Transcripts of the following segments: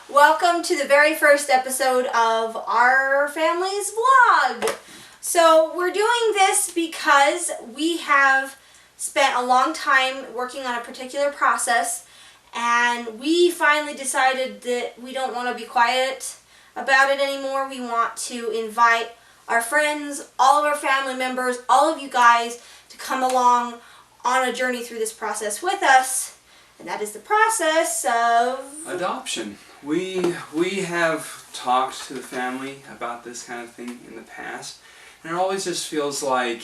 Welcome to the very first episode of our family's vlog. So we're doing this because we have spent a long time working on a particular process, and we finally decided that we don't want to be quiet about it anymore. We want to invite our friends, all of our family members, all of you guys to come along on a journey through this process with us, and that is the process of adoption. We have talked to the family about this kind of thing in the past, and it always just feels like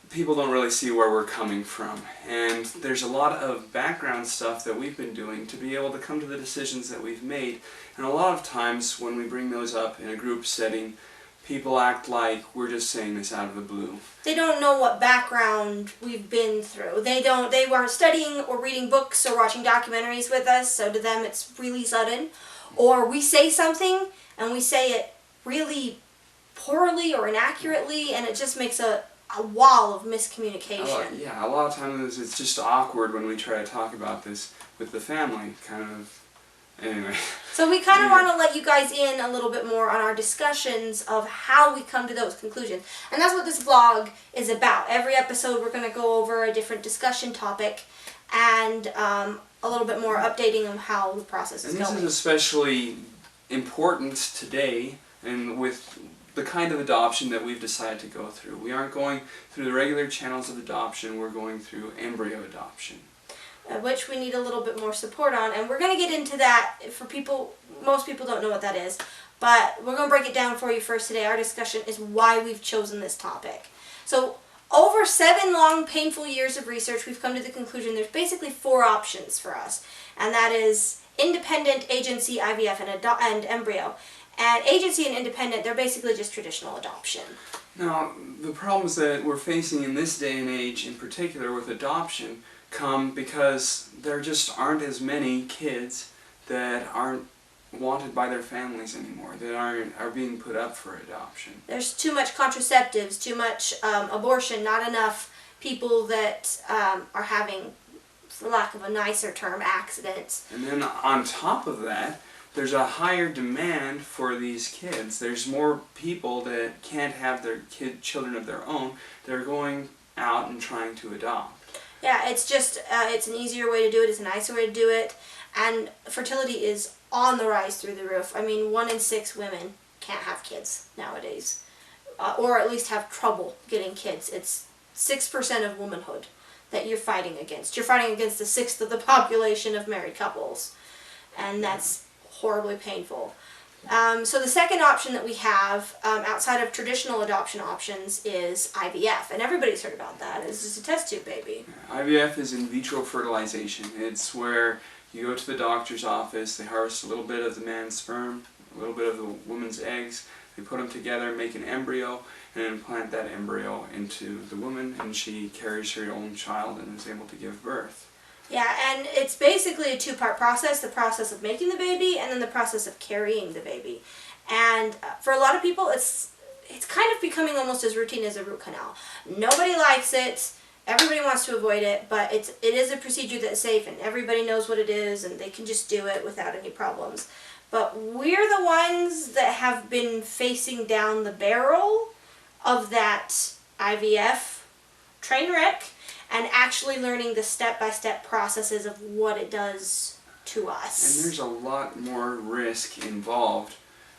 people don't really see where we're coming from. And there's a lot of background stuff that we've been doing to be able to come to the decisions that we've made. And a lot of times when we bring those up in a group setting, people act like we're just saying this out of the blue. They don't know what background we've been through. They weren't studying or reading books or watching documentaries with us, so to them it's really sudden. Or we say something and we say it really poorly or inaccurately, and it just makes a wall of miscommunication. Yeah, a lot of times it's just awkward when we try to talk about this with the family, kind of. Anyway. So we kind of want to let you guys in a little bit more on our discussions of how we come to those conclusions. And that's what this vlog is about. Every episode we're going to go over a different discussion topic and a little bit more updating on how the process is going. And this is especially important today, and with the kind of adoption that we've decided to go through. We aren't going through the regular channels of adoption, we're going through embryo adoption. Which we need a little bit more support on, and we're going to get into that. For people, most people don't know what that is, but we're going to break it down for you first today. Our discussion is why we've chosen this topic. So over 7 long, painful years of research, we've come to the conclusion there's basically 4 options for us, and that is independent, agency, IVF, and embryo. And agency and independent, they're basically just traditional adoption. Now, the problems that we're facing in this day and age, in particular with adoption, come because there just aren't as many kids that aren't wanted by their families anymore, that are being put up for adoption. There's too much contraceptives, too much abortion, not enough people that are having, for lack of a nicer term, accidents. And then on top of that, there's a higher demand for these kids. There's more people that can't have their children of their own. They're going out and trying to adopt. Yeah, it's just, it's an easier way to do it, it's a nicer way to do it, and fertility is on the rise through the roof. I mean, 1 in 6 women can't have kids nowadays, or at least have trouble getting kids. It's 6% of womanhood that you're fighting against. You're fighting against 1/6 of the population of married couples, and that's horribly painful. So the second option that we have outside of traditional adoption options is IVF, and everybody's heard about that. It's just a test tube baby. IVF is in vitro fertilization. It's where you go to the doctor's office, they harvest a little bit of the man's sperm, a little bit of the woman's eggs, they put them together, make an embryo, and implant that embryo into the woman, and she carries her own child and is able to give birth. Yeah, and it's basically a 2-part process, the process of making the baby and then the process of carrying the baby. And for a lot of people, it's kind of becoming almost as routine as a root canal. Nobody likes it, everybody wants to avoid it, but it is a procedure that's safe and everybody knows what it is and they can just do it without any problems. But we're the ones that have been facing down the barrel of that IVF train wreck, and actually learning the step-by-step processes of what it does to us. And there's a lot more risk involved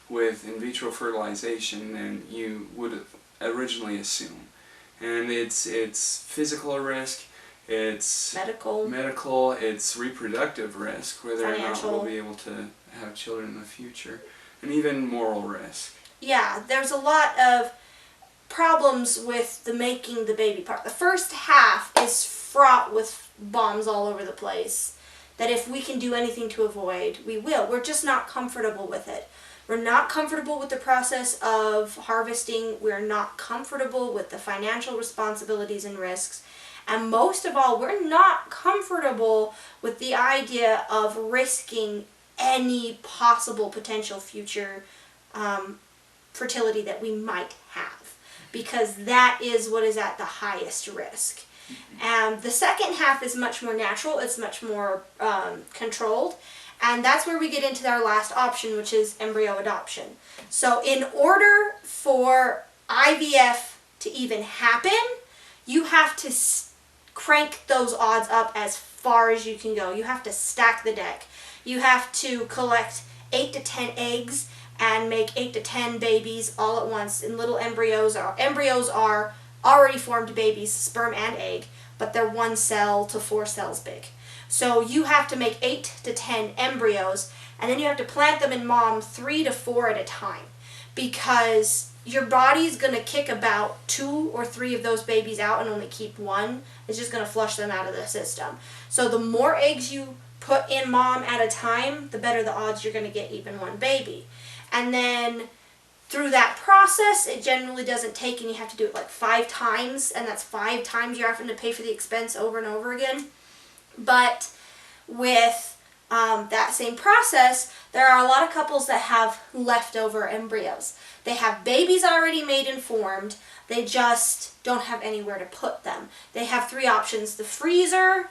with in vitro fertilization than you would originally assume. And it's physical risk, it's medical, it's reproductive risk, whether or not we'll be able to have children in the future, and even moral risk. Yeah, there's a lot of problems with the making the baby part. The first half is fraught with bombs all over the place that if we can do anything to avoid, we will. We're just not comfortable with it. We're not comfortable with the process of harvesting. We're not comfortable with the financial responsibilities and risks. And most of all, we're not comfortable with the idea of risking any possible potential future fertility that we might have, because that is what is at the highest risk. The second half is much more natural, it's much more controlled, And that's where we get into our last option, which is embryo adoption. So in order for IVF to even happen, you have to crank those odds up as far as you can go. You have to stack the deck. You have to collect 8 to 10 eggs and make 8 to 10 babies all at once. And little embryos are already formed babies, sperm and egg, but they're 1 cell to 4 cells big. So you have to make 8 to 10 embryos, and then you have to plant them in mom 3 to 4 at a time, because your body's going to kick about 2 or 3 of those babies out and only keep 1. It's just going to flush them out of the system. So the more eggs you put in mom at a time, the better the odds you're going to get even 1 baby. And then through that process, it generally doesn't take, and you have to do it like 5 times, and that's 5 times you're having to pay for the expense over and over again. But with that same process, there are a lot of couples that have leftover embryos. They have babies already made and formed. They just don't have anywhere to put them. They have 3 options: the freezer,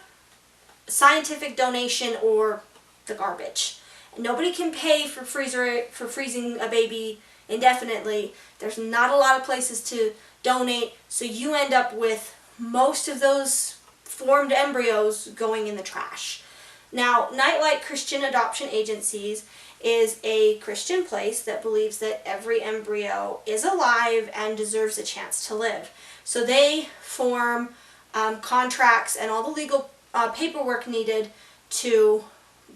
scientific donation, or the garbage. Nobody can pay for freezing a baby indefinitely. There's not a lot of places to donate, so you end up with most of those formed embryos going in the trash. Now, Nightlight Christian Adoption Agencies is a Christian place that believes that every embryo is alive and deserves a chance to live. So they form contracts and all the legal paperwork needed to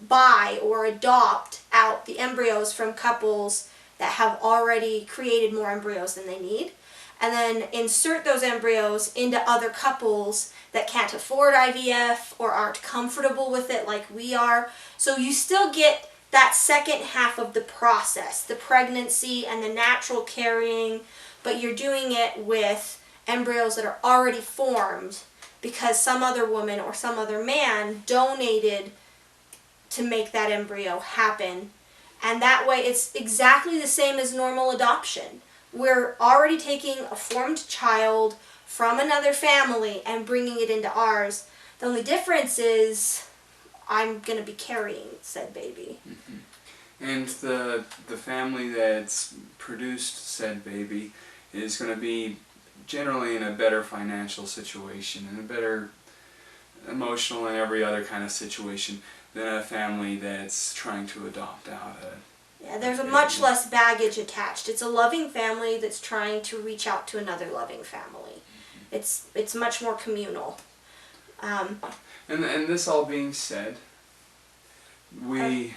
buy or adopt out the embryos from couples that have already created more embryos than they need, and then insert those embryos into other couples that can't afford IVF or aren't comfortable with it like we are. So you still get that second half of the process, the pregnancy and the natural carrying, but you're doing it with embryos that are already formed because some other woman or some other man donated to make that embryo happen. And that way it's exactly the same as normal adoption. We're already taking a formed child from another family and bringing it into ours. The only difference is I'm going to be carrying said baby. Mm-hmm. And the family that's produced said baby is going to be generally in a better financial situation, in a better emotional and every other kind of situation than a family that's trying to adopt out Yeah, there's a much less baggage attached. It's a loving family that's trying to reach out to another loving family. It's much more communal. And this all being said, we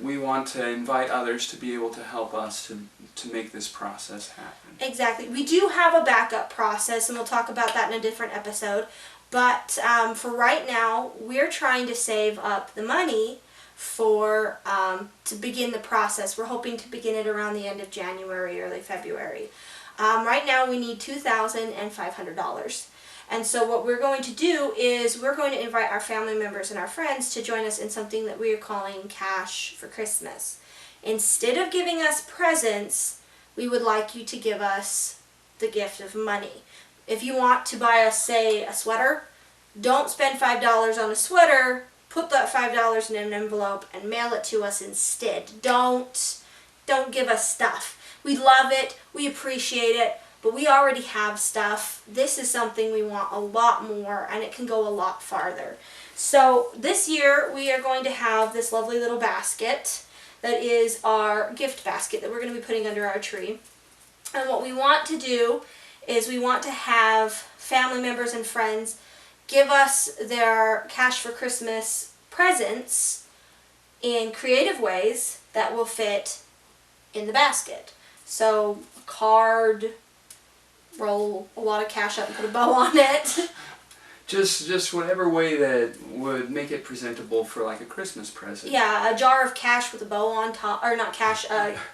want to invite others to be able to help us to make this process happen. Exactly. We do have a backup process, and we'll talk about that in a different episode. But for right now, we're trying to save up the money for to begin the process. We're hoping to begin it around the end of January, early February. Right now we need $2,500. And so what we're going to do is we're going to invite our family members and our friends to join us in something that we are calling Cash for Christmas. Instead of giving us presents, we would like you to give us the gift of money. If you want to buy us, say, a sweater, don't spend $5 on a sweater. Put that $5 in an envelope and mail it to us instead. Don't give us stuff. We love it, we appreciate it, but we already have stuff. This is something we want a lot more, and it can go a lot farther. So this year we are going to have this lovely little basket that is our gift basket that we're going to be putting under our tree. And what we want to do is we want to have family members and friends give us their Cash for Christmas presents in creative ways that will fit in the basket. So a card, roll a lot of cash up and put a bow on it. Just whatever way that would make it presentable for like a Christmas present. Yeah, a jar of cash with a bow on top, or not cash,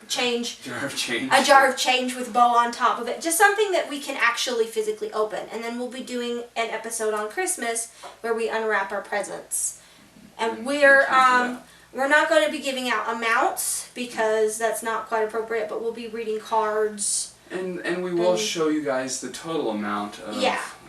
change. Jar of change. A jar of change with a bow on top of it. Just something that we can actually physically open. And then we'll be doing an episode on Christmas where we unwrap our presents. And we're not going to be giving out amounts because that's not quite appropriate, but we'll be reading cards. And we will show you guys the total amount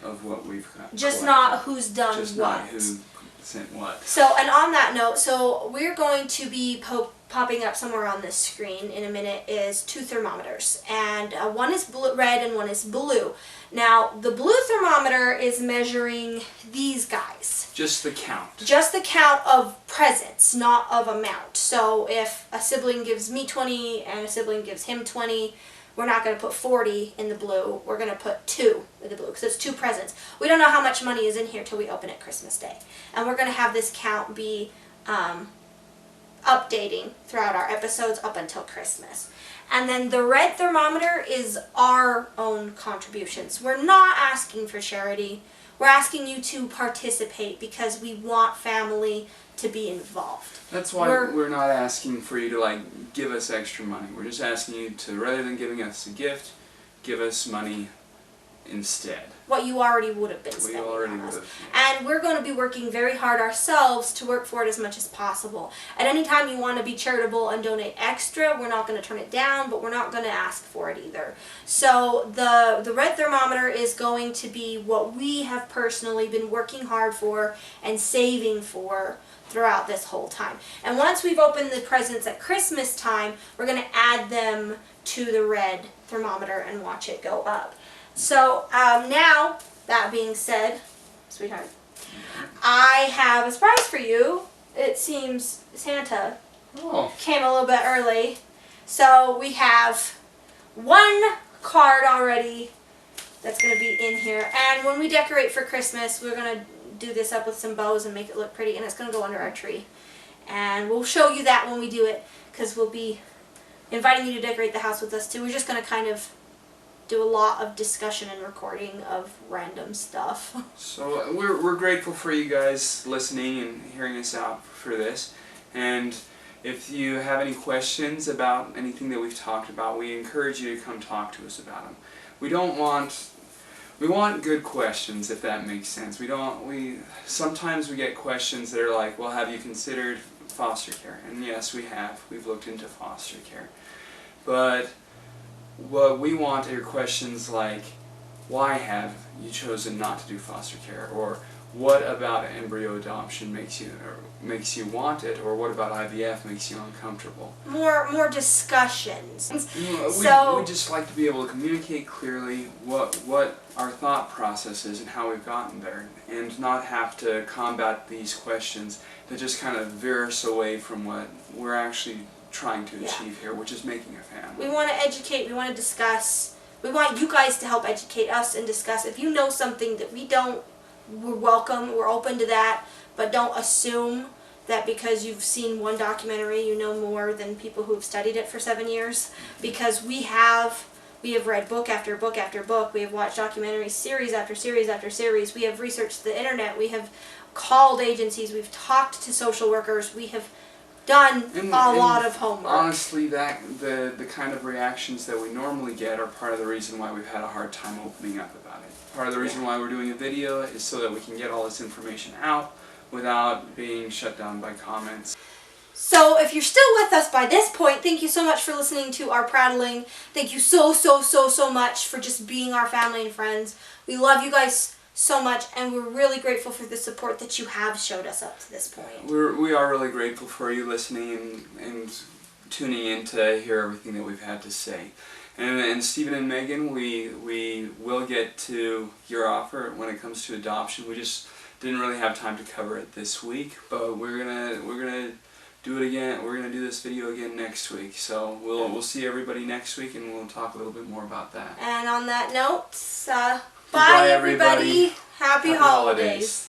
of what we've got. Just collected. not who's done Just what. not who sent what. So, and on that note, so we're going to be popping up somewhere on this screen in a minute is 2 thermometers, and one is red and one is blue. Now, the blue thermometer is measuring these guys. Just the count. Just the count of presents, not of amount. So if a sibling gives me 20 and a sibling gives him 20, we're not going to put 40 in the blue. We're going to put 2 in the blue because it's 2 presents. We don't know how much money is in here till we open it Christmas Day. And we're going to have this count be updating throughout our episodes up until Christmas. And then the red thermometer is our own contributions. We're not asking for charity. We're asking you to participate because we want family to be involved. That's why we're not asking for you to like give us extra money. We're just asking you to, rather than giving us a gift, give us money instead. What you already would have been spending on us. And we're going to be working very hard ourselves to work for it as much as possible. At any time you want to be charitable and donate extra, we're not going to turn it down, but we're not going to ask for it either. So the red thermometer is going to be what we have personally been working hard for and saving for throughout this whole time. And once we've opened the presents at Christmas time, we're going to add them to the red thermometer and watch it go up. So now, that being said, sweetheart, I have a surprise for you. It seems Santa came a little bit early. So we have 1 card already that's going to be in here. And when we decorate for Christmas, we're going to do this up with some bows and make it look pretty. And it's going to go under our tree. And we'll show you that when we do it, because we'll be inviting you to decorate the house with us too. We're just going to kind of do a lot of discussion and recording of random stuff. So we're grateful for you guys listening and hearing us out for this. And if you have any questions about anything that we've talked about, we encourage you to come talk to us about them. We want good questions, if that makes sense. Sometimes we get questions that are like, well, have you considered foster care? And yes, we have. We've looked into foster care. But what we want are questions like, why have you chosen not to do foster care? Or what about embryo adoption makes you want it? Or what about IVF makes you uncomfortable? More discussions. We just like to be able to communicate clearly what our thought process is and how we've gotten there, and not have to combat these questions that just kind of veer us away from what we're actually trying to achieve here, which is making a family. We want to educate, we want to discuss, we want you guys to help educate us and discuss. If you know something that we don't, we're welcome, we're open to that, but don't assume that because you've seen one documentary you know more than people who've studied it for 7 years, because we have read book after book after book, we have watched documentaries series after series after series, we have researched the internet, we have called agencies, we've talked to social workers, we have done a lot of homework. Honestly, the kind of reactions that we normally get are part of the reason why we've had a hard time opening up about it. Part of the reason why we're doing a video is so that we can get all this information out without being shut down by comments. So if you're still with us by this point, thank you so much for listening to our prattling. Thank you so much for just being our family and friends. We love you guys so much, and we're really grateful for the support that you have showed us up to this point. We are really grateful for you listening and tuning in to hear everything that we've had to say. And Stephen and Megan, we will get to your offer when it comes to adoption. We just didn't really have time to cover it this week, but we're gonna do it again. We're gonna do this video again next week. So we'll see everybody next week, and we'll talk a little bit more about that. And on that note, bye everybody. Happy holidays.